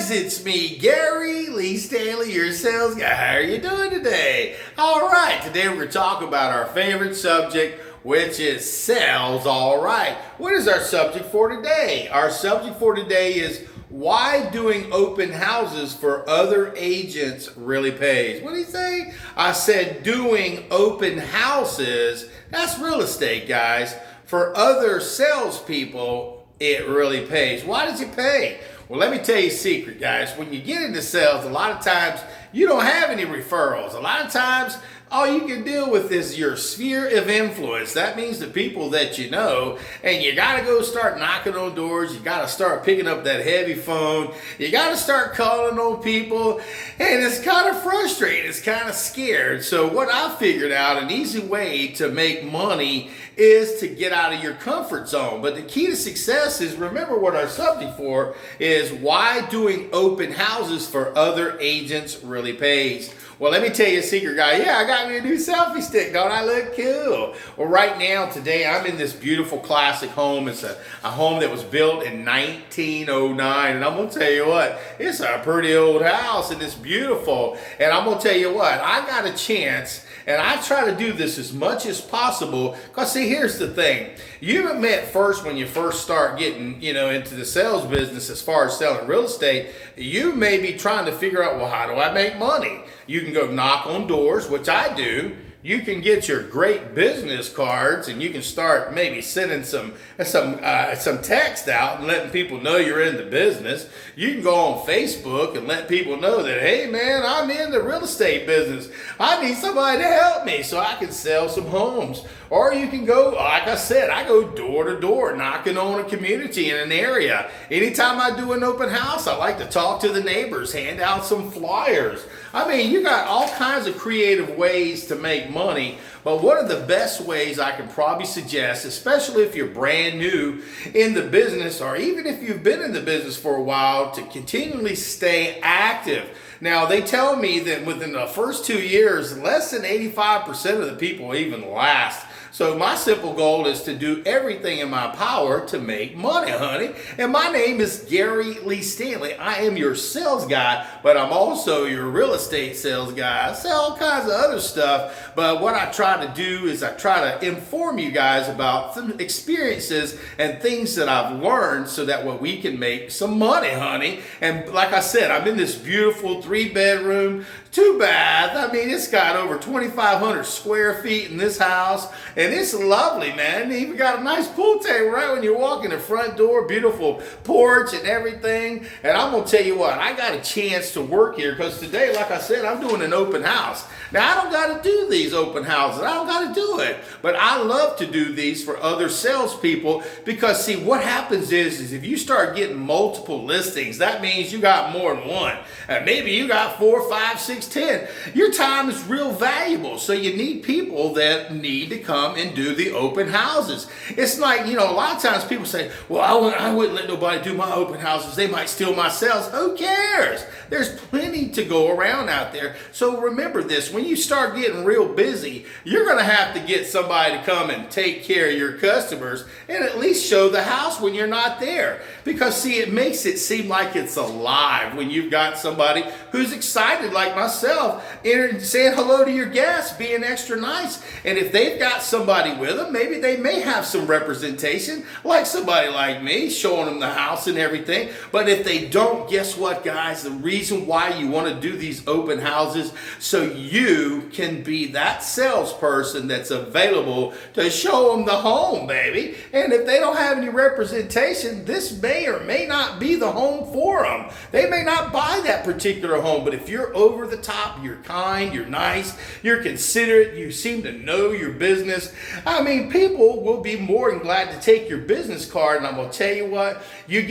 guys, it's me, Gary Lee Stanley, your sales guy. How are you doing today? All right, today we're going to talk about our favorite subject, which is sales. All right, what is our subject for today? Our subject for today is why doing open houses for other agents really pays. What did he say? I said doing open houses, that's real estate, guys. For other salespeople, it really pays. Why does it pay? Well, let me tell you a secret, guys. When you get into sales, a lot of times you don't have any referrals. A lot of times, all you can deal with is your sphere of influence. That means the people that you know, and you got to go start knocking on doors. You got to start picking up that heavy phone. You got to start calling on people, and it's kind of frustrating. It's kind of scared. So what I figured out, an easy way to make money is to get out of your comfort zone. But the key to success is, remember what our subject for is why doing open houses for other agents really pays. Well, let me tell you a secret, guy. Yeah, I got me a new selfie stick. Don't I look cool? Well, right now, today, I'm in this beautiful classic home. It's a home that was built in 1909. And I'm going to tell you what, it's a pretty old house and it's beautiful. And I'm going to tell you what, I got a chance, and I try to do this as much as possible. Because see, here's the thing. You admit first when you first start getting, into the sales business as far as selling real estate, you may be trying to figure out, well, how do I make money? You can go knock on doors, which I do. You can get your great business cards, and you can start maybe sending some text out and letting people know you're in the business. You can go on Facebook and let people know that, hey man, I'm in the real estate business. I need somebody to help me so I can sell some homes. Or you can go, like I said, I go door to door knocking on a community in an area. Anytime I do an open house, I like to talk to the neighbors, hand out some flyers. I mean, you got all kinds of creative ways to make money, but one of the best ways I can probably suggest, especially if you're brand new in the business, or even if you've been in the business for a while, to continually stay active. Now, they tell me that within the first 2 years, less than 85% of the people even last. So my simple goal is to do everything in my power to make money, honey. And my name is Gary Lee Stanley. I am your sales guy, but I'm also your real estate sales guy. I sell all kinds of other stuff, but what I try to do is I try to inform you guys about some experiences and things that I've learned so that way we can make some money, honey. And like I said, I'm in this beautiful 3-bedroom, 2-bath. I mean, it's got over 2,500 square feet in this house, and it's lovely, man. It even got a nice pool table right when you walk in the front door, beautiful porch and everything. And I'm going to tell you what, I got a chance to work here because today, like I said, I'm doing an open house. Now, I don't got to do these open houses. I don't got to do it. But I love to do these for other salespeople because, see, what happens is if you start getting multiple listings, that means you got more than one. And maybe you got 4, 5, 6, 10. Your time is real valuable. So you need people that need to come and do the open houses. It's like, a lot of times people say, well, I wouldn't let nobody do my open houses. They might steal my sales. Who cares? There's plenty to go around out there. So remember this, when you start getting real busy, you're going to have to get somebody to come and take care of your customers and at least show the house when you're not there. Because see, it makes it seem like it's alive when you've got somebody who's excited like myself, saying hello to your guests, being extra nice. And if they've got somebody with them, maybe they may have some representation, like somebody like me, showing them the house and everything. But if they don't, guess what, guys? The reason why you want to do these open houses, so you can be that salesperson that's available to show them the home, baby. And if they don't have any representation, this may or may not be the home for them. They may not buy that particular home, but if you're over the top, you're kind, you're nice, you're considerate, you seem to know your business, I mean, people will be more than glad to take your business card. And I'm going to tell you what, you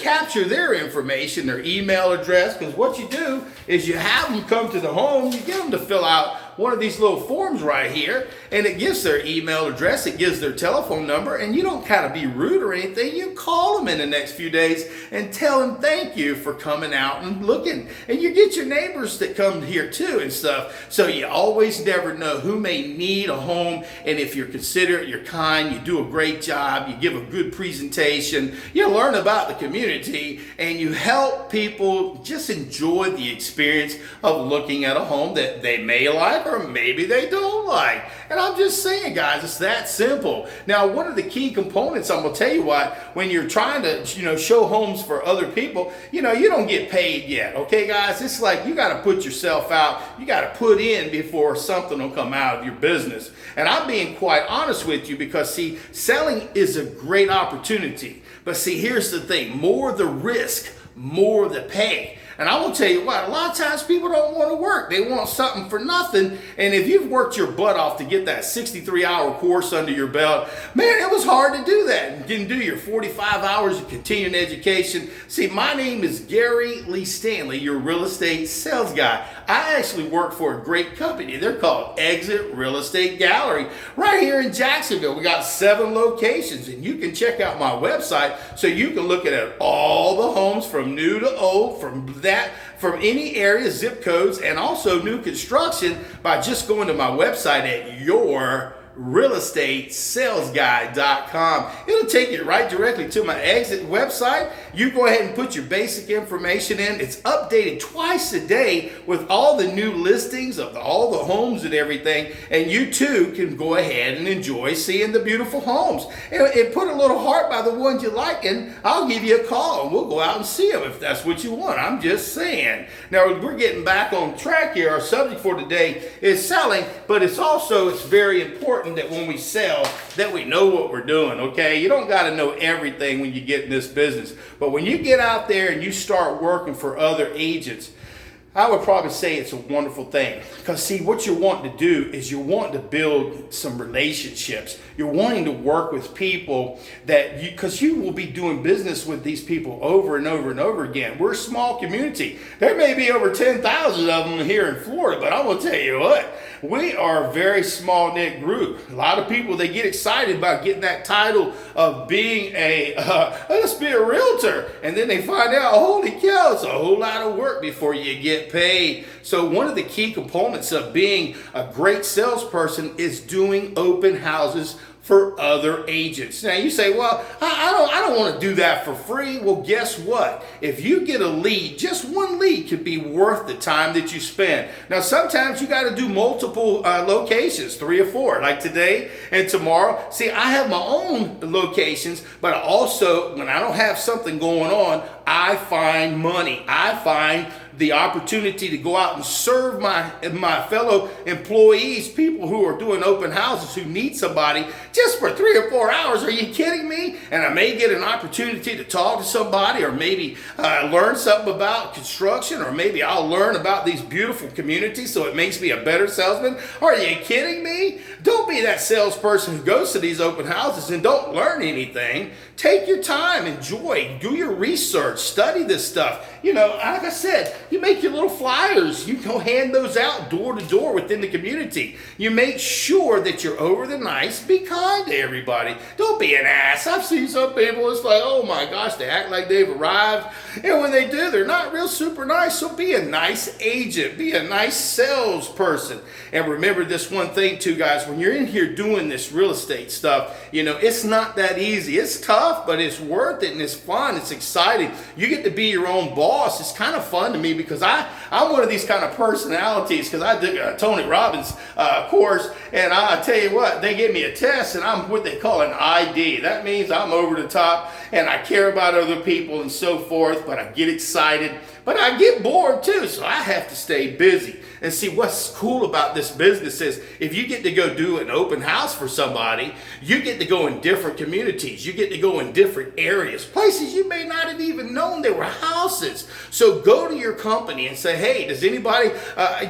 capture their information, their email address, because what you do is you have them come to the home, you get them to fill out one of these little forms right here, and it gives their email address, it gives their telephone number, and you don't kind of be rude or anything. You call them in the next few days and tell them thank you for coming out and looking. And you get your neighbors that come here too and stuff. So you always never know who may need a home, and if you're considerate, you're kind, you do a great job, you give a good presentation, you learn about the community, and you help people just enjoy the experience of looking at a home that they may like or maybe they don't like. And I'm just saying, guys, it's that simple. Now, one of the key components, I'm gonna tell you what, when you're trying to show homes for other people, you don't get paid yet, okay, guys? It's like you got to put yourself out, you got to put in before something will come out of your business. And I'm being quite honest with you because, see, selling is a great opportunity. But see, here's the thing, more the risk, more the pay. And I will tell you what, a lot of times people don't want to work. They want something for nothing. And if you've worked your butt off to get that 63-hour course under your belt, man, it was hard to do that. You can do your 45 hours of continuing education. See, my name is Gary Lee Stanley, your real estate sales guy. I actually work for a great company. They're called Exit Real Estate Gallery right here in Jacksonville. We got 7 locations, and you can check out my website so you can look at all the homes from new to old, from any area, zip codes, and also new construction by just going to my website at YourRealEstateSalesGuide.com. It'll take you right directly to my Exit website. You go ahead and put your basic information in. It's updated twice a day with all the new listings of all the homes and everything, and you too can go ahead and enjoy seeing the beautiful homes. And put a little heart by the ones you like, and I'll give you a call and we'll go out and see them if that's what you want. I'm just saying. Now, we're getting back on track here. Our subject for today is selling, but it's very important that when we sell, that we know what we're doing, okay? You don't got to know everything when you get in this business. But when you get out there and you start working for other agents, I would probably say it's a wonderful thing. Because see, what you're wanting to do is you're wanting to build some relationships. You're wanting to work with people because you will be doing business with these people over and over and over again. We're a small community. There may be over 10,000 of them here in Florida, but I'm going to tell you what, we are a very small knit group. A lot of people, they get excited about getting that title of being let's be a realtor. And then they find out, holy cow, it's a whole lot of work before you get paid. So one of the key components of being a great salesperson is doing open houses for other agents. Now you say, well, I don't want to do that for free. Well, guess what? If you get a lead, just one lead could be worth the time that you spend. Now, sometimes you got to do multiple locations, 3 or 4, like today and tomorrow. See, I have my own locations, but also when I don't have something going on, I find money. I find the opportunity to go out and serve my fellow employees, people who are doing open houses who need somebody just for 3 or 4 hours. Are you kidding me? And I may get an opportunity to talk to somebody, or maybe learn something about construction, or maybe I'll learn about these beautiful communities so it makes me a better salesman. Are you kidding me? Don't be that salesperson who goes to these open houses and don't learn anything. Take your time, enjoy, do your research, study this stuff. Like I said, you make your little flyers. You go hand those out door to door within the community. You make sure that you're over the nice. Be kind to everybody. Don't be an ass. I've seen some people, it's like, oh my gosh, they act like they've arrived. And when they do, they're not real super nice. So be a nice agent. Be a nice salesperson. And remember this one thing too, guys. When you're in here doing this real estate stuff, it's not that easy. It's tough, but it's worth it and it's fun. It's exciting. You get to be your own boss. It's kind of fun to me because I'm one of these kind of personalities, because I did a Tony Robbins course, and I tell you what, they gave me a test and I'm what they call an ID. That means I'm over the top and I care about other people and so forth, but I get excited, but I get bored too, so I have to stay busy. And see, what's cool about this business is if you get to go do an open house for somebody, you get to go in different communities. You get to go in different areas, places you may not have even known there were houses. So go to your company and say, hey, does anybody,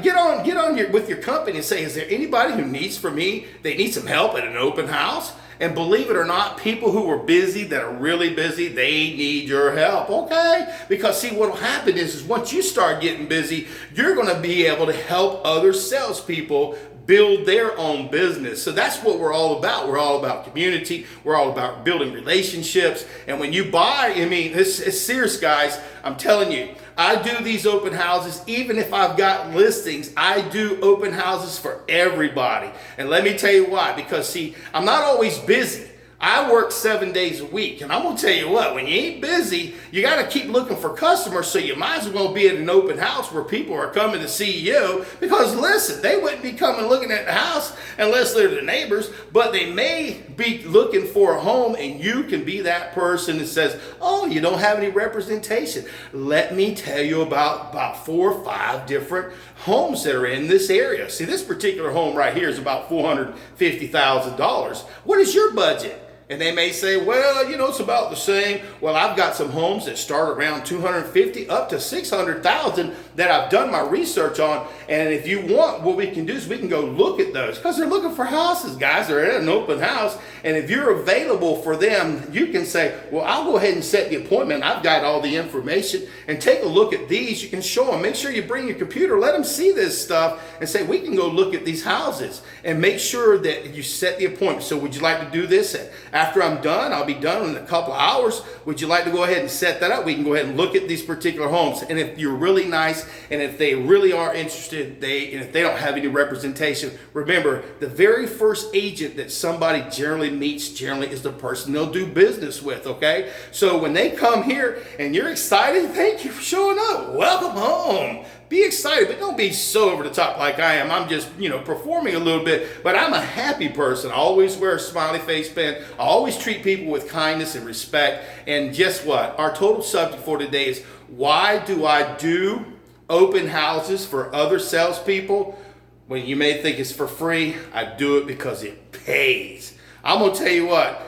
get on with your company and say, is there anybody who needs they need some help at an open house? And believe it or not, people who are busy, that are really busy, they need your help, okay? Because see, what will happen is once you start getting busy, you're going to be able to help other salespeople build their own business. So that's what we're all about. We're all about community. We're all about building relationships. And when you buy, I mean, it's serious, guys. I'm telling you, I do these open houses. Even if I've got listings, I do open houses for everybody. And let me tell you why. Because see, I'm not always busy. I work 7 days a week, and I'm going to tell you what, when you ain't busy, you got to keep looking for customers, so you might as well be at an open house where people are coming to see you, because listen, they wouldn't be coming looking at the house unless they're the neighbors, but they may be looking for a home, and you can be that person that says, oh, you don't have any representation. Let me tell you about 4 or 5 different homes that are in this area. See, this particular home right here is about $450,000. What is your budget? And they may say, well, you know, it's about the same. Well, I've got some homes that start around 250 up to 600,000 that I've done my research on. And if you want, what we can do is we can go look at those, because they're looking for houses, guys. They're at an open house. And if you're available for them, you can say, well, I'll go ahead and set the appointment. I've got all the information, and take a look at these. You can show them. Make sure you bring your computer. Let them see this stuff and say, we can go look at these houses, and make sure that you set the appointment. So would you like to do this? After I'm done, I'll be done in a couple of hours. Would you like to go ahead and set that up? We can go ahead and look at these particular homes. And if you're really nice, and if they really are interested, and if they don't have any representation, remember, the very first agent that somebody generally meets is the person they'll do business with, okay? So when they come here and you're excited, thank you for showing up. Welcome home. Be excited, but don't be so over the top like I am. I'm just, performing a little bit, but I'm a happy person. I always wear a smiley face band. I always treat people with kindness and respect. And guess what? Our total subject for today is, why do I do open houses for other salespeople when you may think it's for free? I do it because it pays. I'm going to tell you what,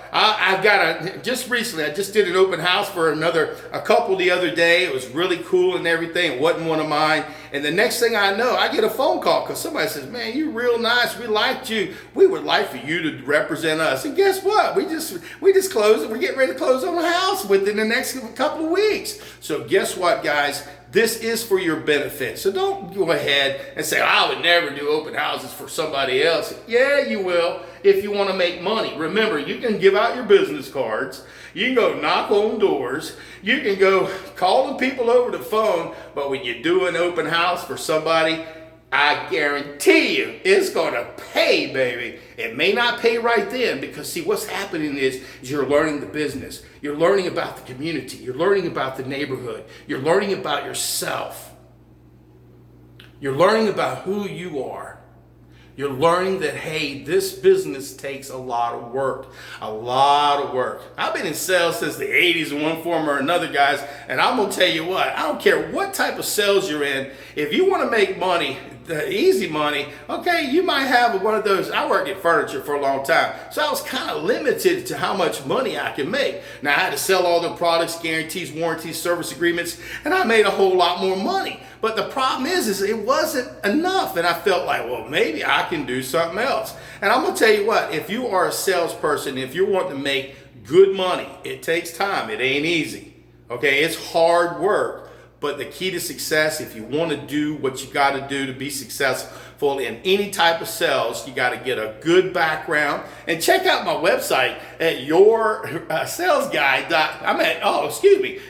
just recently, I just did an open house for a couple the other day. It was really cool and everything. It wasn't one of mine. And the next thing I know, I get a phone call because somebody says, man, you're real nice. We liked you. We would like for you to represent us. And guess what? We just closed it. We're getting ready to close on a house within the next couple of weeks. So guess what, guys? This is for your benefit. So don't go ahead and say, I would never do open houses for somebody else. Yeah, you will, if you want to make money. Remember, you can give out your business cards. You can go knock on doors. You can go calling people over the phone. But when you do an open house for somebody, I guarantee you it's going to pay, baby. It may not pay right then, because see, what's happening is you're learning the business. You're learning about the community. You're learning about the neighborhood. You're learning about yourself. You're learning about who you are. You're learning that, hey, this business takes a lot of work. A lot of work. I've been in sales since the 80s in one form or another, guys. And I'm going to tell you what, I don't care what type of sales you're in. If you want to make money, the easy money, okay, you might have one of those. I worked at furniture for a long time, so I was kind of limited to how much money I could make. Now, I had to sell all the products, guarantees, warranties, service agreements, and I made a whole lot more money. But the problem is it wasn't enough, and I felt like, well, maybe I can do something else. And I'm going to tell you what, if you are a salesperson, if you're wanting to make good money, it takes time. It ain't easy, okay? It's hard work. But the key to success, if you want to do what you got to do to be successful in any type of sales, you got to get a good background. And check out my website at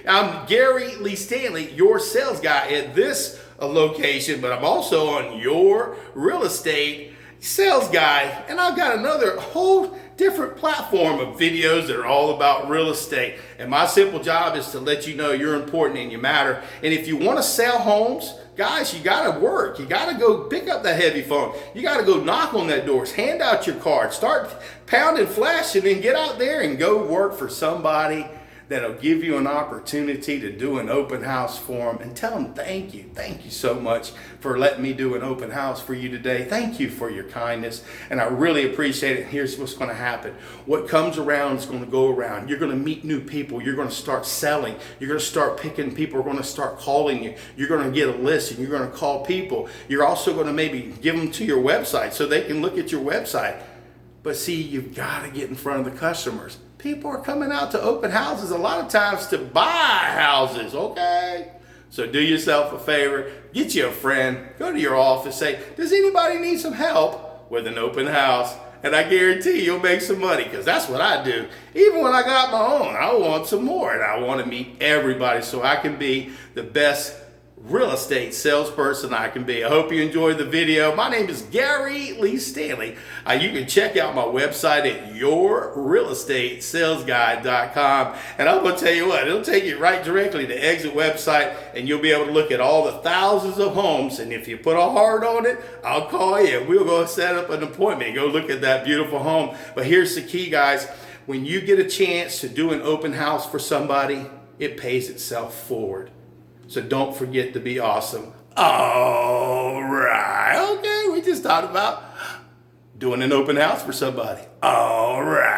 I'm Gary Lee Stanley, your sales guy at this location, but I'm also on Your Real Estate Sales Guy, and I've got another whole different platform of videos that are all about real estate. And my simple job is to let you know you're important and you matter. And if you want to sell homes, guys, you got to work. You got to go pick up that heavy phone. You got to go knock on that doors, hand out your card, start pounding flash, and then get out there and go work for somebody that'll give you an opportunity to do an open house for them, and tell them thank you. Thank you so much for letting me do an open house for you today. Thank you for your kindness, and I really appreciate it. Here's what's going to happen. What comes around is going to go around. You're going to meet new people. You're going to start selling. You're going to start picking. People are going to start calling you. You're going to get a list, and you're going to call people. You're also going to maybe give them to your website so they can look at your website. But see, you've got to get in front of the customers. People are coming out to open houses a lot of times to buy houses, okay? So do yourself a favor, get you a friend, go to your office, say, does anybody need some help with an open house? And I guarantee you'll make some money, because that's what I do. Even when I got my own, I want some more, and I want to meet everybody so I can be the best real estate salesperson I can be. I hope you enjoyed the video. My name is Gary Lee Stanley. You can check out my website at YourRealEstateSalesGuide.com. And I'm going to tell you what, it'll take you right directly to the exit website, and you'll be able to look at all the thousands of homes. And if you put a heart on it, I'll call you. We'll go set up an appointment and go look at that beautiful home. But here's the key, guys. When you get a chance to do an open house for somebody, it pays itself forward. So don't forget to be awesome. All right. Okay, we just talked about doing an open house for somebody. All right.